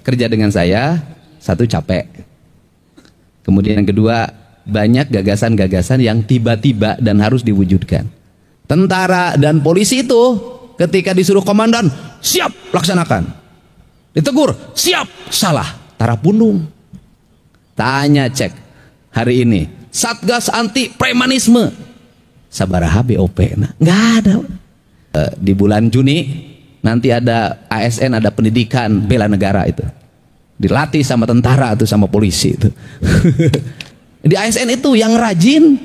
Kerja dengan saya, satu capek. Kemudian yang kedua, banyak gagasan-gagasan yang tiba-tiba dan harus diwujudkan. Tentara dan polisi itu ketika disuruh komandan, siap, laksanakan. Ditegur, siap, salah, tara pundung. Tanya cek hari ini, Satgas Anti Premanisme sabaraha BOP, nggak ada. Di bulan Juni nanti ada ASN, ada pendidikan bela negara itu, dilatih sama tentara atau sama polisi itu. Di ASN itu yang rajin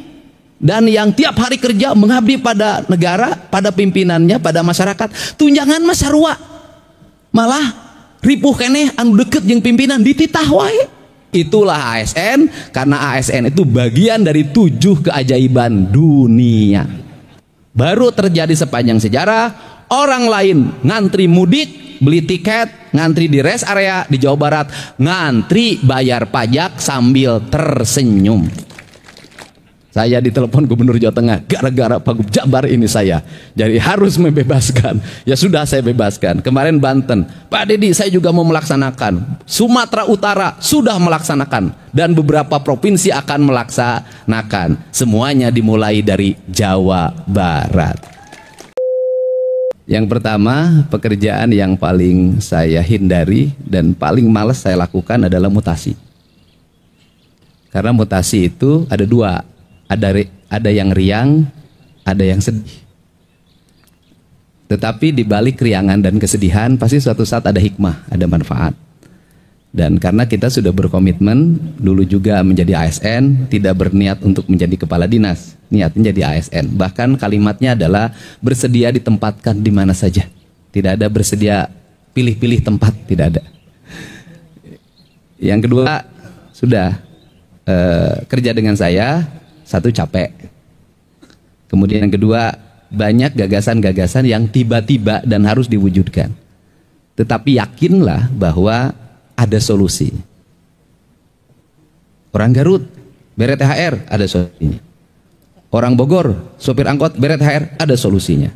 dan yang tiap hari kerja mengabdi pada negara, pada pimpinannya, pada masyarakat. Tunjangan mah sarua, malah ripuh keneh anu deket jeung pimpinan dititah wae. Itulah ASN, karena ASN itu bagian dari 7 keajaiban dunia. Baru terjadi sepanjang sejarah, orang lain ngantri mudik, beli tiket, ngantri di rest area di Jawa Barat, ngantri bayar pajak sambil tersenyum. Saya ditelepon Gubernur Jawa Tengah, gara-gara Pak Jabar ini saya jadi harus membebaskan. Ya sudah, saya bebaskan. Kemarin Banten, Pak Dedi, saya juga mau melaksanakan. Sumatera Utara sudah melaksanakan, dan beberapa provinsi akan melaksanakan. Semuanya dimulai dari Jawa Barat. Yang pertama, pekerjaan yang paling saya hindari dan paling malas saya lakukan adalah mutasi. Karena mutasi itu ada dua. Ada yang riang, ada yang sedih. Tetapi di balik keriangan dan kesedihan pasti suatu saat ada hikmah, ada manfaat. Dan karena kita sudah berkomitmen dulu juga menjadi ASN, tidak berniat untuk menjadi kepala dinas, niatnya jadi ASN. Bahkan kalimatnya adalah bersedia ditempatkan di mana saja. Tidak ada bersedia pilih-pilih tempat, tidak ada. Yang kedua, sudah kerja dengan saya, satu capek. Kemudian yang kedua, banyak gagasan-gagasan yang tiba-tiba dan harus diwujudkan. Tetapi yakinlah bahwa ada solusi. Orang Garut beret THR, ada solusinya. Orang Bogor sopir angkot beret THR, ada solusinya.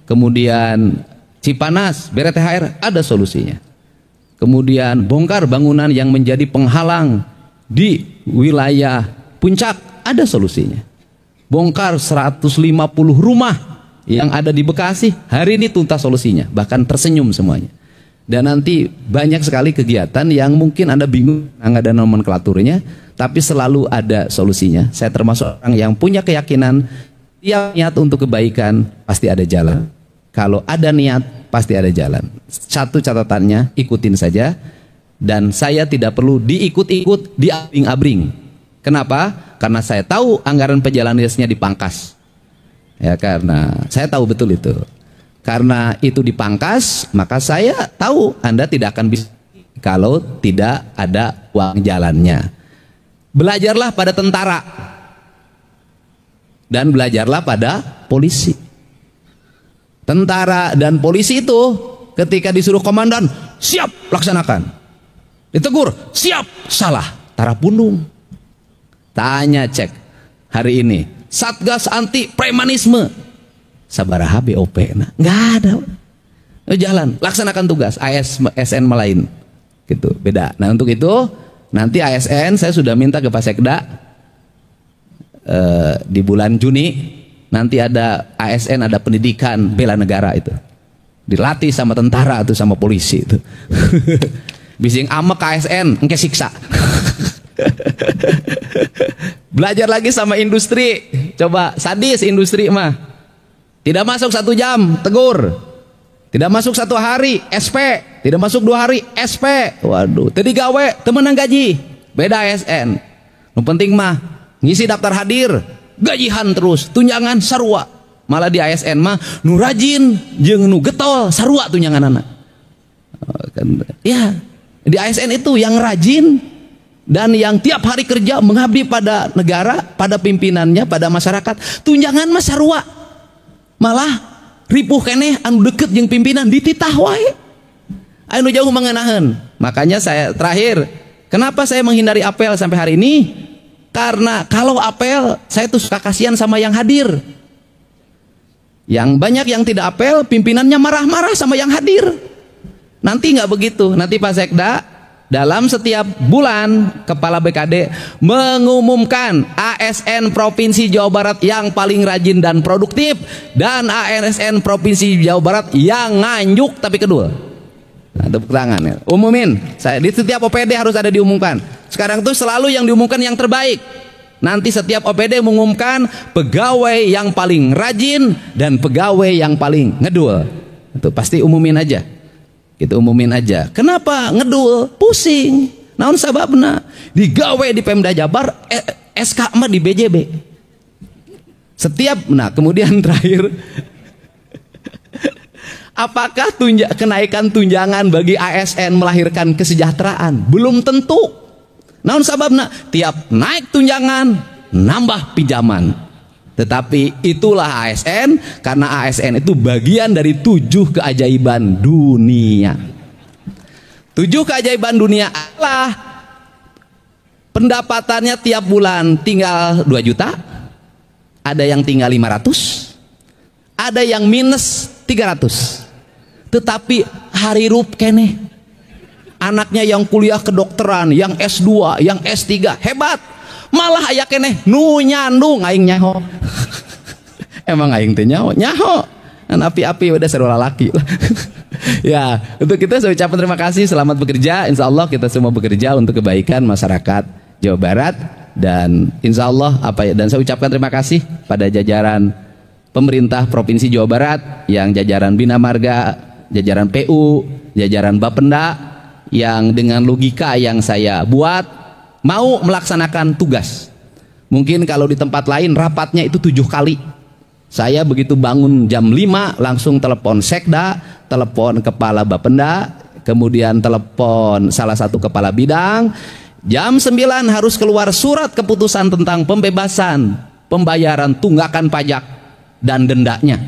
Kemudian Cipanas beret THR, ada solusinya. Kemudian bongkar bangunan yang menjadi penghalang di wilayah Puncak, ada solusinya. Bongkar 150 rumah yang ada di Bekasi, hari ini tuntas solusinya, bahkan tersenyum semuanya. Dan nanti banyak sekali kegiatan yang mungkin Anda bingung, nggak ada nomenklaturnya, tapi selalu ada solusinya. Saya termasuk orang yang punya keyakinan, tiap niat untuk kebaikan pasti ada jalan. Kalau ada niat pasti ada jalan. Satu catatannya, ikutin saja. Dan saya tidak perlu diikut-ikut, diabring-abring. Kenapa? Karena saya tahu anggaran perjalanan dinasnya dipangkas. Ya, karena saya tahu betul itu. Karena itu dipangkas, maka saya tahu Anda tidak akan bisa kalau tidak ada uang jalannya. Belajarlah pada tentara dan belajarlah pada polisi. Tentara dan polisi itu ketika disuruh komandan, siap, laksanakan. Ditegur, siap, salah, tara pundung. Tanya cek hari ini, Satgas Anti Premanisme sabaraha BOP, nggak ada. Jalan, laksanakan tugas. ASN lain gitu, beda. Nah, untuk itu nanti ASN saya sudah minta ke Pak Sekda, di bulan Juni nanti ada ASN, ada pendidikan bela negara itu, dilatih sama tentara atau sama polisi itu. Bising amek ASN engke siksa. Belajar lagi sama industri. Coba sadis industri mah. Tidak masuk 1 jam, tegur. Tidak masuk 1 hari, SP. Tidak masuk 2 hari, SP. Waduh, tadi gawe temenang gaji. Beda ASN. Yang penting mah ngisi daftar hadir, gajihan terus, tunjangan sarua. Malah di ASN mah nu rajin jeung nu getol sarua tunjangan anak. Ya, di ASN itu yang rajin dan yang tiap hari kerja mengabdi pada negara, pada pimpinannya, pada masyarakat. Tunjangan mah sarua, malah ripuh keneh anu deket jeung pimpinan dititah wae, anu jauh mengenahan. Makanya saya terakhir, kenapa saya menghindari apel sampai hari ini? Karena kalau apel saya tuh suka kasihan sama yang hadir. Yang banyak yang tidak apel, pimpinannya marah-marah sama yang hadir. Nanti nggak begitu. Nanti Pak Sekda dalam setiap bulan Kepala BKD mengumumkan ASN Provinsi Jawa Barat yang paling rajin dan produktif dan ASN Provinsi Jawa Barat yang nganjuk tapi kedul. Nah, tepuk tangan ya. Umumin. Di setiap OPD harus ada diumumkan. Sekarang tuh selalu yang diumumkan yang terbaik. Nanti setiap OPD mengumumkan pegawai yang paling rajin dan pegawai yang paling ngedul. Itu pasti umumin aja. Gitu umumin aja. Kenapa ngedul? Pusing. Naon sababna? Digawe di Pemda Jabar, SK mah di BJB. Setiap, nah kemudian terakhir, apakah kenaikan tunjangan bagi ASN melahirkan kesejahteraan? Belum tentu. Naon sababna? Tiap naik tunjangan nambah pinjaman. Tetapi itulah ASN, karena ASN itu bagian dari 7 keajaiban dunia. 7 keajaiban dunia adalah pendapatannya tiap bulan tinggal 2 juta, ada yang tinggal 500, ada yang minus 300. Tetapi hari rup kene. Anaknya yang kuliah kedokteran, yang S2, yang S3, hebat. Malah aya keneh nu nyandung aing nyaho. Emang aing teh nyaho? Nyaho. Kan api-api udah seru lalaki. Ya, untuk kita saya ucapkan terima kasih, selamat bekerja. Insya Allah kita semua bekerja untuk kebaikan masyarakat Jawa Barat dan insya Allah dan saya ucapkan terima kasih pada jajaran pemerintah Provinsi Jawa Barat yang jajaran Bina Marga, jajaran PU, jajaran Bapenda yang dengan logika yang saya buat mau melaksanakan tugas. Mungkin kalau di tempat lain rapatnya itu 7 kali. Saya begitu bangun jam 5 langsung telepon Sekda, telepon kepala Bapenda, kemudian telepon salah satu kepala bidang. Jam 9 harus keluar surat keputusan tentang pembebasan pembayaran tunggakan pajak dan dendanya.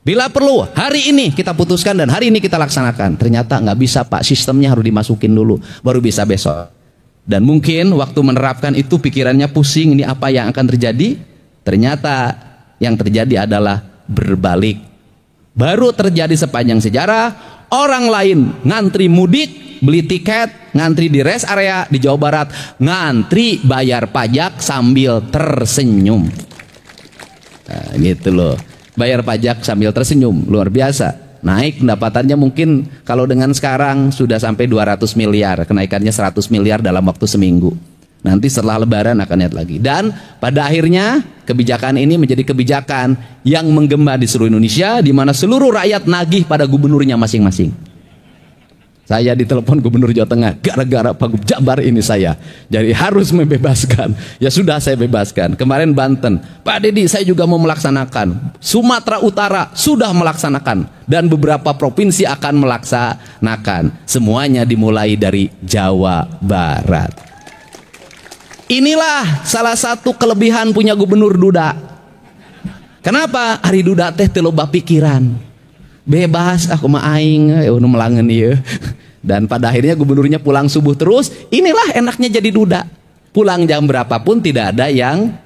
Bila perlu hari ini kita putuskan dan hari ini kita laksanakan. Ternyata nggak bisa Pak, sistemnya harus dimasukin dulu baru bisa besok. Dan mungkin waktu menerapkan itu pikirannya pusing, ini apa yang akan terjadi? Ternyata yang terjadi adalah berbalik. Baru terjadi sepanjang sejarah, orang lain ngantri mudik, beli tiket, ngantri di rest area di Jawa Barat, ngantri bayar pajak sambil tersenyum. Nah, gitu loh. Bayar pajak sambil tersenyum, luar biasa. Naik pendapatannya mungkin kalau dengan sekarang sudah sampai 200 miliar, kenaikannya 100 miliar dalam waktu seminggu. Nanti setelah lebaran akan lihat lagi. Dan pada akhirnya kebijakan ini menjadi kebijakan yang menggema di seluruh Indonesia, di mana seluruh rakyat nagih pada gubernurnya masing-masing. Saya ditelepon Gubernur Jawa Tengah, gara-gara Pak Jabar ini saya jadi harus membebaskan. Ya sudah saya bebaskan. Kemarin Banten, Pak Dedi saya juga mau melaksanakan. Sumatera Utara sudah melaksanakan dan beberapa provinsi akan melaksanakan. Semuanya dimulai dari Jawa Barat. Inilah salah satu kelebihan punya Gubernur Duda. Kenapa? Hari Duda teh teu loba pikiran. Bebas aku mah aing melangen ieu. Dan pada akhirnya gubernurnya pulang subuh terus. Inilah enaknya jadi Duda. Pulang jam berapapun tidak ada yang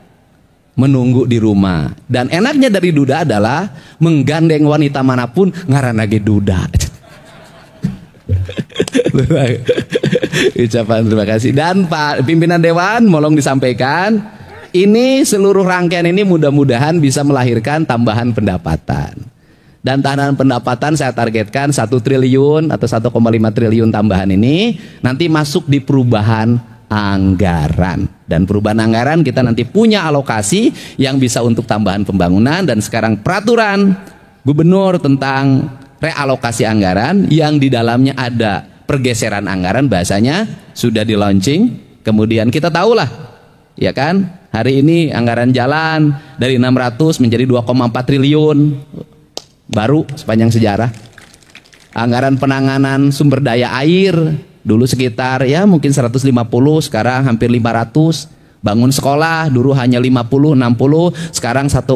menunggu di rumah. Dan enaknya dari Duda adalah menggandeng wanita manapun ngaranna ge Duda. Ucapan terima kasih. Dan Pak Pimpinan Dewan mohon disampaikan, ini seluruh rangkaian ini mudah-mudahan bisa melahirkan tambahan pendapatan. Dan tambahan pendapatan saya targetkan 1 triliun atau 1,5 triliun tambahan ini nanti masuk di perubahan anggaran. Dan perubahan anggaran kita nanti punya alokasi yang bisa untuk tambahan pembangunan. Dan sekarang peraturan gubernur tentang realokasi anggaran yang di dalamnya ada pergeseran anggaran, bahasanya sudah di launching. Kemudian kita tahulah ya kan, hari ini anggaran jalan dari 600 menjadi 2,4 triliun. Baru sepanjang sejarah. Anggaran penanganan sumber daya air dulu sekitar ya mungkin 150, sekarang hampir 500. Bangun sekolah dulu hanya 50, 60, sekarang 1,3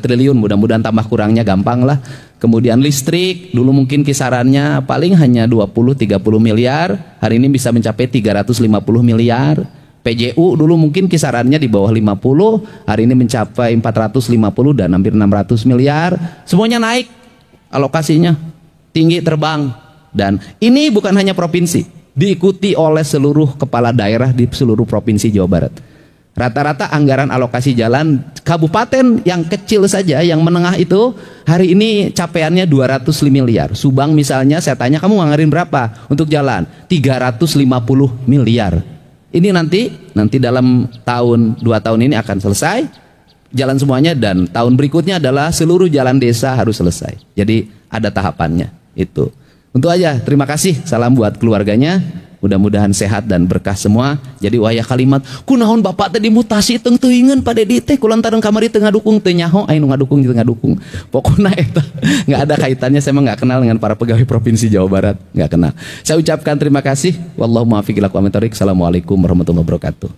triliun. Mudah-mudahan tambah kurangnya gampang lah. Kemudian listrik dulu mungkin kisarannya paling hanya 20-30 miliar, hari ini bisa mencapai 350 miliar. PJU dulu mungkin kisarannya di bawah 50, hari ini mencapai 450 dan hampir 600 miliar. Semuanya naik alokasinya, tinggi terbang. Dan ini bukan hanya provinsi, diikuti oleh seluruh kepala daerah di seluruh provinsi Jawa Barat. Rata-rata anggaran alokasi jalan kabupaten yang kecil saja, yang menengah itu hari ini capaiannya 205 miliar. Subang misalnya, saya tanya kamu nganggarin berapa untuk jalan? 350 miliar. Ini nanti dalam tahun 2 tahun ini akan selesai jalan semuanya, dan tahun berikutnya adalah seluruh jalan desa harus selesai. Jadi ada tahapannya itu. Untuk aja, terima kasih, salam buat keluarganya. Mudah-mudahan sehat dan berkah semua. Jadi wayah kalimat kunaon bapak tadi mutasi teng teuingeun pada di teh kulantaran kamari teu ngadukung teu nyaho aya nu ngadukung teu ngadukung. Pokoknya eta enggak ada kaitannya, saya mah enggak kenal dengan para pegawai provinsi Jawa Barat, enggak kenal. Saya ucapkan terima kasih. Wallahu muwaffiq ila aqwamit thoriq. Assalamualaikum warahmatullahi wabarakatuh.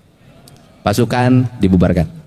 Pasukan dibubarkan.